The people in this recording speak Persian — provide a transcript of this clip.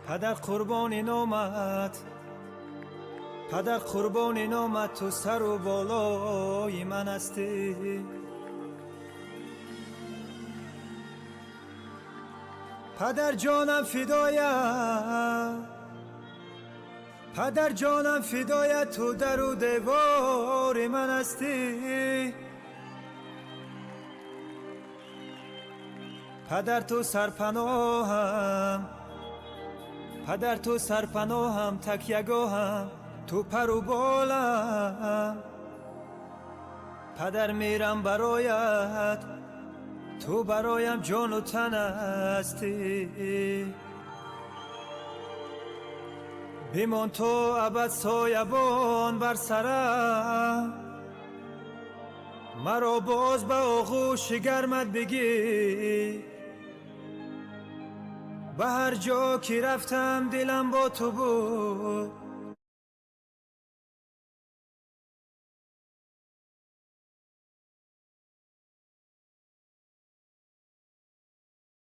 پدر قربان نامت، پدر قربان نامت، تو سر و بالای من هستی. پدر جانم فدایت، پدر جانم فدایت، تو در و دیوار من هستی. پدر تو سرپناهم، پدر تو سرپناهم، تکیه‌گاهم، تو پر و بالم. پدر میرم برایت، تو برایم جان و تن هستی. بمان تو ابد سایبان بر سرم، مرا باز به آغوش گرمت بگیر. به هر جا که رفتم دلم با تو بود،